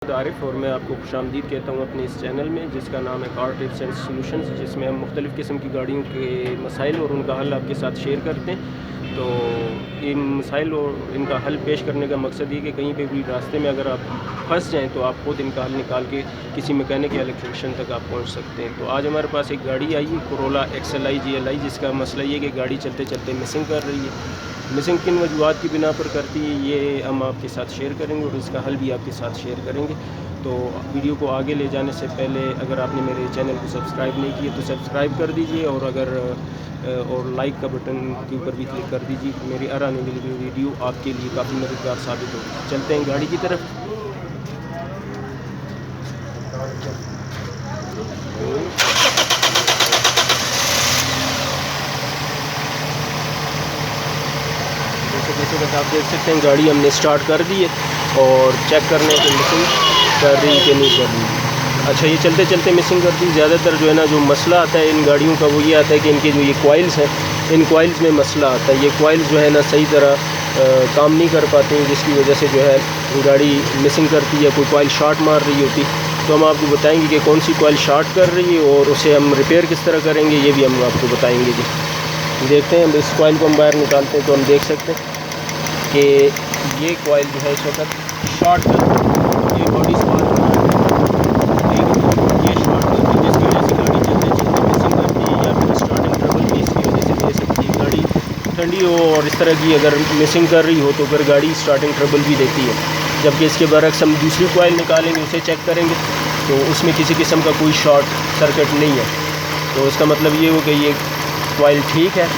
आरिफ और मैं आपको खुशामदीद कहता हूँ अपने इस चैनल में जिसका नाम है कार टिप्स एंड सॉल्यूशंस, जिसमें हम मुख्तलिफ़ किस्म की गाड़ियों के मसाइल और उनका हल आपके साथ शेयर करते हैं। तो इन मसाइल और इनका हल पेश करने का मकसद ये कि कहीं पे भी रास्ते में अगर आप फंस जाएँ तो आप खुद इनका हल निकाल के किसी मैकेनिक या इलेक्ट्रिशियन तक आप पहुँच सकते हैं। तो आज हमारे पास एक गाड़ी आई है कोरोला XLI GLI, जिसका मसला ये कि गाड़ी चलते चलते मिसिंग कर रही है। मिसिंग किन वजूहत की बिना पर करती है ये हम आपके साथ शेयर करेंगे और इसका हल भी आपके साथ शेयर करेंगे। तो वीडियो को आगे ले जाने से पहले अगर आपने मेरे चैनल को सब्सक्राइब नहीं किया तो सब्सक्राइब कर दीजिए, और अगर और लाइक का बटन के ऊपर भी क्लिक कर दीजिए। मेरी हर आने वाली वीडियो आपके लिए काफ़ी मददगार साबित होगी। चलते हैं गाड़ी की तरफ। जैसे आप देख सकते हैं गाड़ी हमने स्टार्ट कर दी है और चेक करने के मिसिंग कर रही कि नहीं कर रही। अच्छा, ये चलते चलते मिसिंग करती है। ज़्यादातर जो है ना जो मसला आता है इन गाड़ियों का वो ये आता है कि इनके जो ये कॉइल्स हैं, इन कॉइल्स में मसला आता है। ये कॉइल्स जो है ना सही तरह काम नहीं कर पाते हैं, जिसकी वजह से जो है गाड़ी मिसिंग करती है। कोई कॉइल शॉर्ट मार रही होती, तो हम आपको बताएंगे कि कौन सी कॉइल शॉर्ट कर रही है और उसे हम रिपेयर किस तरह करेंगे, ये भी हम आपको बताएंगे जी। देखते हैं, इस कॉइल को हम बाहर निकालते हैं तो हम देख सकते हैं कि ये कॉइल जो है इस वक्त शॉर्ट कर रही है। ये बॉडी स्पार्क ये शॉर्ट कर रही है, जिसकी वजह से गाड़ी चलते चलते मिसिंग करती है या फिर स्टार्टिंग ट्रबल भी इसकी वजह से दे सकती है। गाड़ी ठंडी हो और इस तरह की अगर मिसिंग कर रही हो तो फिर गाड़ी स्टार्टिंग ट्रबल भी देती है। जबकि इसके बरक्स हम दूसरी कॉइल निकालेंगे, उसे चेक करेंगे तो उसमें किसी किस्म का कोई शॉर्ट सर्किट नहीं है। तो इसका मतलब ये हो कि ये कॉइल ठीक है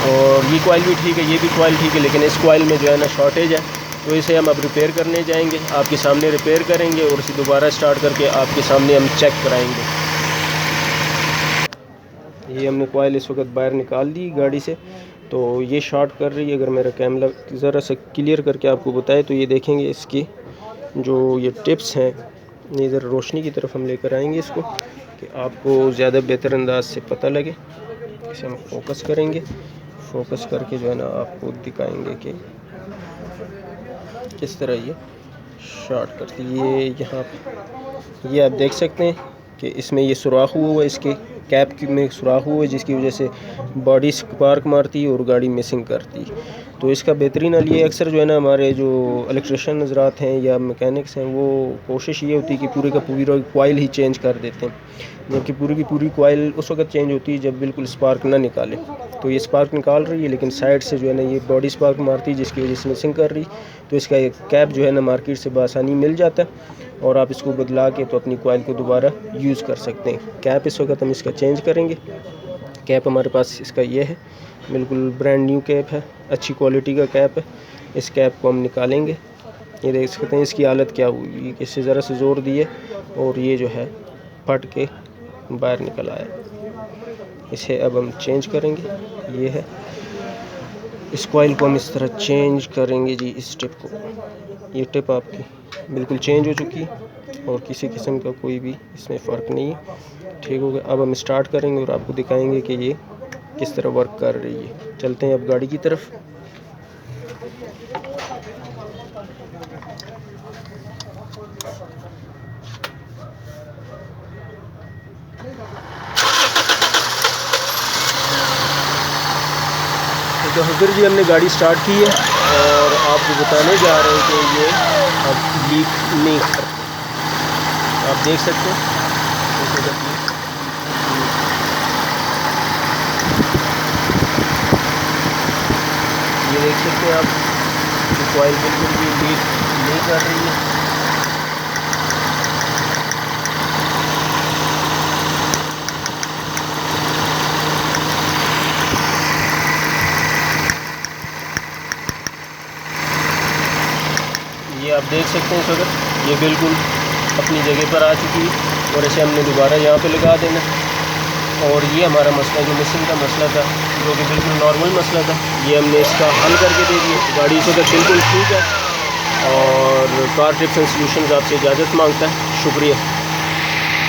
और ये कॉइल भी ठीक है, ये भी कॉइल ठीक है, लेकिन इस कॉइल में जो है ना शॉर्टेज है। तो इसे हम अब रिपेयर करने जाएंगे, आपके सामने रिपेयर करेंगे और इसे दोबारा स्टार्ट करके आपके सामने हम चेक कराएंगे। ये हमने कॉइल इस वक्त बाहर निकाल दी गाड़ी से, तो ये शॉर्ट कर रही है। अगर मेरा कैमरा ज़रा सा क्लियर करके आपको बताए तो ये देखेंगे इसकी जो ये टिप्स हैं, ये ज़रा रोशनी की तरफ हम लेकर आएंगे इसको कि आपको ज़्यादा बेहतर अंदाज से पता लगे। इसे हम फोकस करेंगे, फोकस करके जो है ना आपको दिखाएंगे कि किस तरह ये शॉर्ट करती है। ये यहाँ ये आप देख सकते हैं कि इसमें ये सुराख हुआ है, इसके कैप में सुराख हुआ है, जिसकी वजह से बॉडी स्पार्क मारती है और गाड़ी मिसिंग करती है। तो इसका बेहतरीन हल ये अक्सर जो है ना हमारे जो इलेक्ट्रिशियन हज़रात हैं या मैकेनिक्स हैं, वो कोशिश ये होती है कि पूरे का पूरा कॉइल ही चेंज कर देते हैं, जबकि पूरी की पूरी कॉइल उस वक्त चेंज होती है जब बिल्कुल स्पार्क ना निकाले। तो ये स्पार्क निकाल रही है लेकिन साइड से जो है ना ये बॉडी स्पार्क मारती है, जिसकी वजह से मिसिंग कर रही। तो इसका एक कैप जो है ना मार्केट से बआसानी मिल जाता है और आप इसको बदला के तो अपनी कॉइल को दोबारा यूज़ कर सकते हैं। कैप इस वक्त हम इसका चेंज करेंगे। कैप हमारे पास इसका ये है, बिल्कुल ब्रांड न्यू कैप है, अच्छी क्वालिटी का कैप है। इस कैप को हम निकालेंगे। ये देख सकते हैं इसकी हालत क्या हुई, इससे ज़रा से ज़ोर दिए और ये जो है फट के बाहर निकल आया। इसे अब हम चेंज करेंगे। ये है, इस कॉइल को हम इस तरह चेंज करेंगे जी। इस टिप को, ये टिप आपकी बिल्कुल चेंज हो चुकी है और किसी किस्म का कोई भी इसमें फ़र्क नहीं है। ठीक हो गया। अब हम स्टार्ट करेंगे और आपको दिखाएंगे कि ये किस तरह वर्क कर रही है। चलते हैं अब गाड़ी की तरफ। तो फिर जी हमने गाड़ी स्टार्ट की है और आपको बताने जा रहे हैं कि ये अब लीक नहीं कर, आप देख सकते हैं। ये देख सकते हैं आप, कॉइल बिल्कुल भी लीक नहीं कर रही है। ये आप देख सकते हैं इस वक्त ये बिल्कुल अपनी जगह पर आ चुकी है और इसे हमने दोबारा यहाँ पे लगा देना। और ये हमारा मसला जो मिसिंग का मसला था, जो कि बिल्कुल नॉर्मल मसला था, ये हमने इसका हल करके दे दिया। गाड़ी इस वक्त बिल्कुल ठीक है और कार टिप्स एंड सॉल्यूशंस आपसे इजाज़त मांगता है। शुक्रिया।